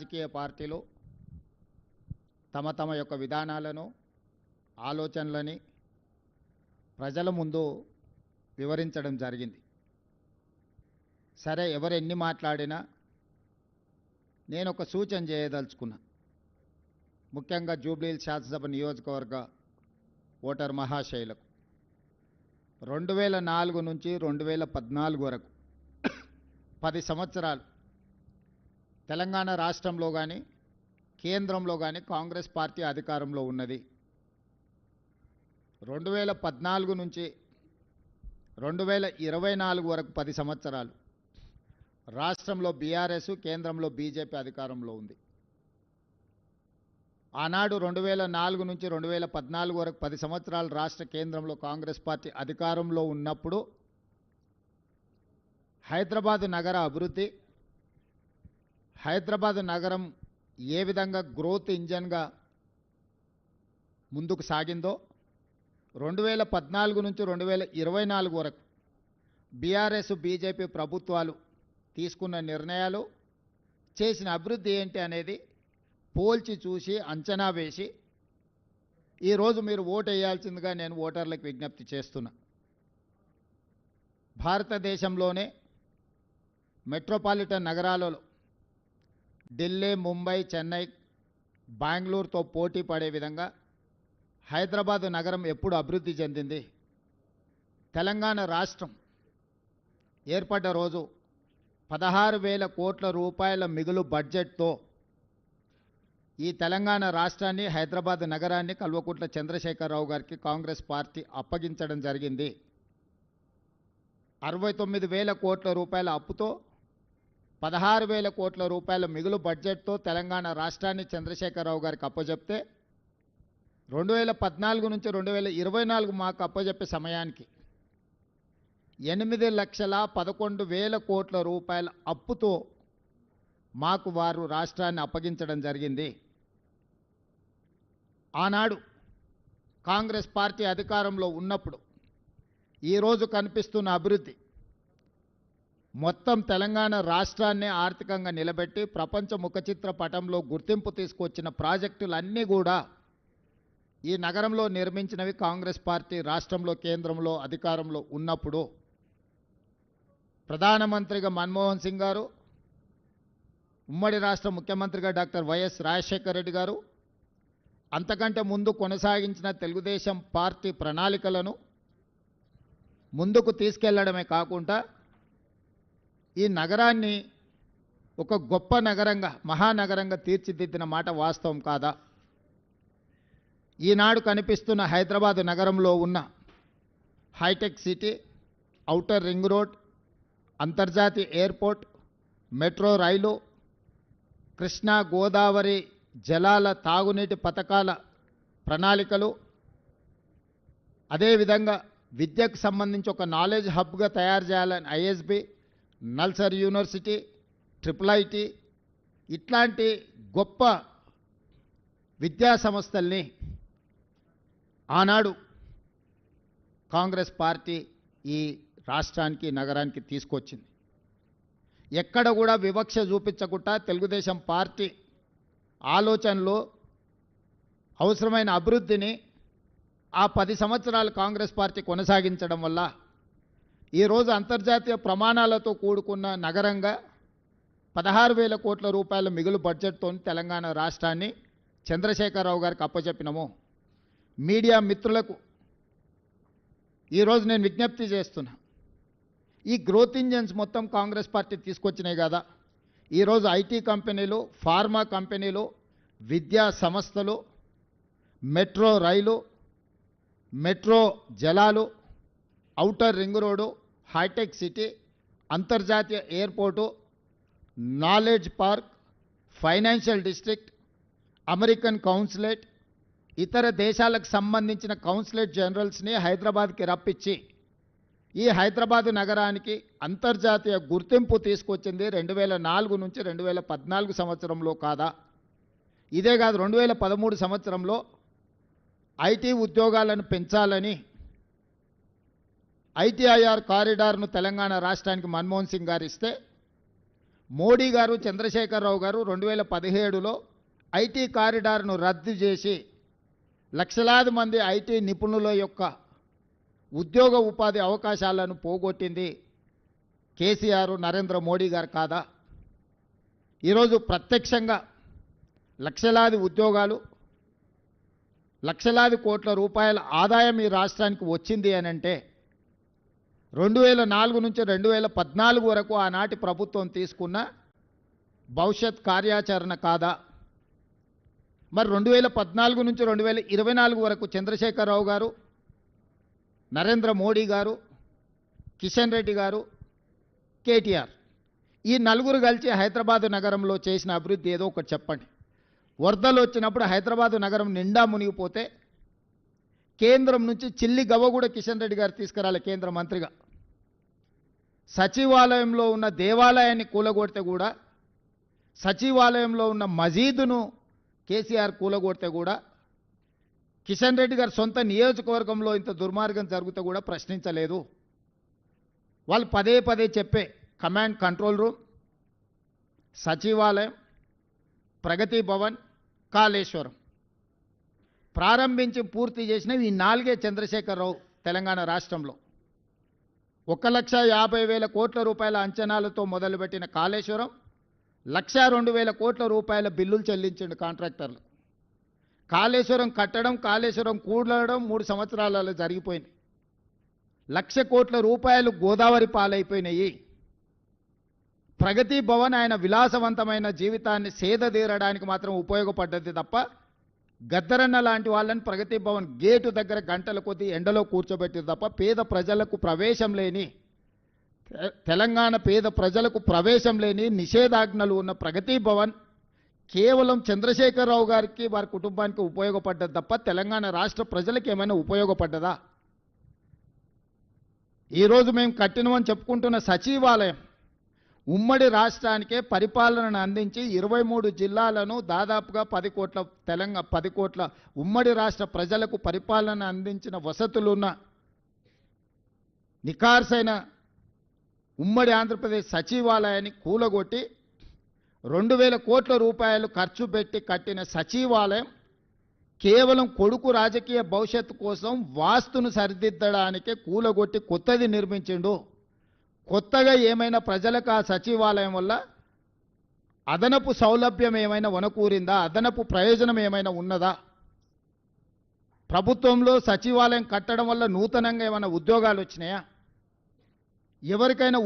రాజకీయ పార్టీలు తమ తమ యొక్క విధానాలను ఆలోచనలని ప్రజల ముందు వివరించడం జరిగింది. సరే, ఎవరు ఎన్ని మాట్లాడినా నేను ఒక సూచన చేయదలుచుకున్నా. ముఖ్యంగా జూబ్లీహిల్స్ శాసనసభ నియోజకవర్గ ఓటర్ మహాశైలకు 2004 నుంచి 2014 వరకు 10 సంవత్సరాలు తెలంగాణ రాష్ట్రంలో కానీ కేంద్రంలో కానీ కాంగ్రెస్ పార్టీ అధికారంలో ఉన్నది. 2014 నుంచి 2024 వరకు 10 సంవత్సరాలు రాష్ట్రంలో బీఆర్ఎస్, కేంద్రంలో బీజేపీ అధికారంలో ఉంది. ఆనాడు 2004 నుంచి 2014 వరకు 10 సంవత్సరాలు రాష్ట్ర కేంద్రంలో కాంగ్రెస్ పార్టీ అధికారంలో ఉన్నప్పుడు హైదరాబాద్ నగర అభివృద్ధి, హైదరాబాద్ నగరం ఏ విధంగా గ్రోత్ ఇంజన్గా ముందుకు సాగిందో 2014 నుంచి 2024 వరకు బీఆర్ఎస్, బీజేపీ ప్రభుత్వాలు తీసుకున్న నిర్ణయాలు, చేసిన అభివృద్ధి ఏంటి అనేది పోల్చి చూసి అంచనా వేసి ఈరోజు మీరు ఓటు వేయాల్సిందిగా నేను ఓటర్లకు విజ్ఞప్తి చేస్తున్నా. భారతదేశంలోనే మెట్రోపాలిటన్ నగరాలలో ఢిల్లీ, ముంబై, చెన్నై, బెంగళూరుతో పోటీ పడే విధంగా హైదరాబాదు నగరం ఎప్పుడు అభివృద్ధి చెందింది? తెలంగాణ రాష్ట్రం ఏర్పడ్డ రోజు 16,000 కోట్ల రూపాయల మిగులు బడ్జెట్తో ఈ తెలంగాణ రాష్ట్రాన్ని, హైదరాబాద్ నగరాన్ని కల్వకుంట్ల చంద్రశేఖరరావు గారికి కాంగ్రెస్ పార్టీ అప్పగించడం జరిగింది. 69,000 కోట్ల రూపాయల అప్పుతో 16,000 కోట్ల రూపాయల మిగులు బడ్జెట్తో తెలంగాణ రాష్ట్రాన్ని చంద్రశేఖరరావు గారికి అప్పచెప్తే 2014 నుంచి 2024 మాకు అప్పచెప్పే సమయానికి 8,11,000 కోట్ల రూపాయల అప్పుతో మాకు వారు రాష్ట్రాన్ని అప్పగించడం జరిగింది. ఆనాడు కాంగ్రెస్ పార్టీ అధికారంలో ఉన్నప్పుడు ఈరోజు కనిపిస్తున్న అభివృద్ధి మొత్తం తెలంగాణ రాష్ట్రాన్ని ఆర్థికంగా నిలబెట్టి ప్రపంచ ముఖచిత్ర పటంలో గుర్తింపు తీసుకొచ్చిన ప్రాజెక్టులన్నీ కూడా ఈ నగరంలో నిర్మించినవి కాంగ్రెస్ పార్టీ రాష్ట్రంలో, కేంద్రంలో అధికారంలో ఉన్నప్పుడు. ప్రధానమంత్రిగా మన్మోహన్ సింగ్ గారు, ఉమ్మడి రాష్ట్ర ముఖ్యమంత్రిగా డాక్టర్ వైఎస్ రాజశేఖర రెడ్డి గారు, అంతకంటే ముందు కొనసాగించిన తెలుగుదేశం పార్టీ ప్రణాళికలను ముందుకు తీసుకెళ్లడమే కాకుండా ఈ నగరాన్ని ఒక గొప్ప నగరంగా, మహానగరంగా తీర్చిదిద్దిన మాట వాస్తవం కాదా? ఈనాడు కనిపిస్తున్న హైదరాబాద్ నగరంలో ఉన్న hi-tech city, outer ring road, అంతర్జాతీయ airport, metro rail, Krishna Godavari జలాల తాగునీటి పథకాల ప్రణాళికలు, అదేవిధంగా విద్యకు సంబంధించి ఒక నాలెడ్జ్ హబ్గా తయారు చేయాలని ఐఎస్బి, నల్సర్ యూనివర్సిటీ, IIIT ఇట్లాంటి గొప్ప విద్యా సంస్థల్ని ఆనాడు కాంగ్రెస్ పార్టీ ఈ రాష్ట్రానికి, నగరానికి తీసుకొచ్చింది. ఎక్కడ కూడా వివక్ష చూపించకుండా తెలుగుదేశం పార్టీ ఆలోచనలో అవసరమైన అభివృద్ధిని ఆ 10 సంవత్సరాలు కాంగ్రెస్ పార్టీ కొనసాగించడం వల్ల ఈరోజు అంతర్జాతీయ ప్రమాణాలతో కూడుకున్న నగరంగా 16,000 కోట్ల రూపాయల మిగులు బడ్జెట్తో తెలంగాణ రాష్ట్రాన్ని చంద్రశేఖరరావు గారికి అప్పచెప్పినాము. మీడియా మిత్రులకు ఈరోజు నేను విజ్ఞప్తి చేస్తున్నా, ఈ గ్రోత్ ఇంజన్స్ మొత్తం కాంగ్రెస్ పార్టీ తీసుకొచ్చినాయి కదా. ఈరోజు ఐటీ కంపెనీలు, ఫార్మా కంపెనీలు, విద్యా సంస్థలు, మెట్రో రైలు, మెట్రో జలాలు, ఔటర్ రింగ్ రోడ్డు, హైటెక్ సిటీ, అంతర్జాతీయ airport, knowledge park, financial district, American consulate, ఇతర దేశాలకు సంబంధించిన కౌన్సిలేట్ జనరల్స్ని హైదరాబాద్కి రప్పించి ఈ హైదరాబాదు నగరానికి అంతర్జాతీయ గుర్తింపు తీసుకొచ్చింది 2004 నుంచి 2014 సంవత్సరంలో కాదా? ఇదే కాదు, 2013 సంవత్సరంలో ఐటీ ఉద్యోగాలను పెంచాలని ఐటీఐఆర్ కారిడార్ను తెలంగాణ రాష్ట్రానికి మన్మోహన్ సింగ్ గారు ఇస్తే మోడీ గారు చంద్రశేఖరరావు గారు 2017లో ఐటీ కారిడార్ను రద్దు చేసి లక్షలాది మంది ఐటీ నిపుణుల యొక్క ఉద్యోగ ఉపాధి అవకాశాలను పోగొట్టింది కేసీఆర్ నరేంద్ర మోడీ గారు కాదా? ఈరోజు ప్రత్యక్షంగా లక్షలాది ఉద్యోగాలు, లక్షలాది కోట్ల రూపాయల ఆదాయం ఈ రాష్ట్రానికి వచ్చింది అని అంటే 2004 నుంచి 2014 వరకు ఆనాటి ప్రభుత్వం తీసుకున్న భవిష్యత్ కార్యాచరణ కాదా? మరి 2014 నుంచి 2024 వరకు చంద్రశేఖరరావు గారు, నరేంద్ర మోడీ గారు, కిషన్ రెడ్డి గారు, కేటీఆర్ ఈ నలుగురు కలిసి హైదరాబాదు నగరంలో చేసిన అభివృద్ధి ఏదో ఒకటి చెప్పండి. వరదలు వచ్చినప్పుడు హైదరాబాదు నగరం నిండా మునిగిపోతే కేంద్రం నుంచి చిల్లి గవ్వ కూడా కిషన్ రెడ్డి గారు తీసుకురాలి కేంద్ర మంత్రిగా. సచివాలయంలో ఉన్న దేవాలయాన్ని కూలగొడితే కూడా, సచివాలయంలో ఉన్న మసీదును కేసీఆర్ కూలగొడితే కూడా, కిషన్ రెడ్డి గారు సొంత నియోజకవర్గంలో ఇంత దుర్మార్గం జరిగితే కూడా ప్రశ్నించలేదు. వాళ్ళు పదే పదే చెప్పే కమాండ్ కంట్రోల్ రూమ్, సచివాలయం, ప్రగతి భవన్, కాళేశ్వరం ప్రారంభించి పూర్తి చేసినవి ఈ 4 చంద్రశేఖరరావు తెలంగాణ రాష్ట్రంలో. 1,50,000 కోట్ల రూపాయల అంచనాలతో మొదలుపెట్టిన కాళేశ్వరం 1,02,000 కోట్ల రూపాయల బిల్లులు చెల్లించిండు కాంట్రాక్టర్లు. కాళేశ్వరం కట్టడం, కాళేశ్వరం కూడడం 3 సంవత్సరాలలో జరిగిపోయింది. 1,00,000 కోట్ల రూపాయలు గోదావరి పాలైపోయినాయి. ప్రగతి భవన్ ఆయన విలాసవంతమైన జీవితాన్ని సేదతీరడానికి మాత్రం ఉపయోగపడ్డది తప్ప, గద్దరన్న లాంటి వాళ్ళని ప్రగతి భవన్ గేటు దగ్గర గంటల కొద్దీ ఎండలో కూర్చోబెట్టింది తప్ప, పేద ప్రజలకు ప్రవేశం లేని, తెలంగాణ పేద ప్రజలకు ప్రవేశం లేని నిషేధాజ్ఞలు ఉన్న ప్రగతి భవన్ కేవలం చంద్రశేఖరరావు గారికి, వారి కుటుంబానికి ఉపయోగపడ్డది తప్ప తెలంగాణ రాష్ట్ర ప్రజలకు ఏమైనా ఉపయోగపడ్డదా? ఈరోజు మేము కట్టినమని చెప్పుకుంటున్న సచివాలయం ఉమ్మడి రాష్ట్రానికే పరిపాలనను అందించి 23 జిల్లాలను దాదాపుగా 10 కోట్ల ఉమ్మడి రాష్ట్ర ప్రజలకు పరిపాలన అందించిన వసతులున్న నిఖార్సైన ఉమ్మడి ఆంధ్రప్రదేశ్ సచివాలయాన్ని కూలగొట్టి 2,000 కోట్ల రూపాయలు ఖర్చు పెట్టి కట్టిన సచివాలయం కేవలం కొడుకు రాజకీయ భవిష్యత్తు కోసం వాస్తును సరిదిద్దడానికే కూలగొట్టి కొత్తది నిర్మించిండు. కొత్తగా ఏమైనా ప్రజలకు ఆ సచివాలయం వల్ల అదనపు సౌలభ్యం ఏమైనా వనకూరిందా? అదనపు ప్రయోజనం ఏమైనా ఉన్నదా? ప్రభుత్వంలో సచివాలయం కట్టడం వల్ల నూతనంగా ఏమైనా ఉద్యోగాలు వచ్చినాయా? ఎవరికైనా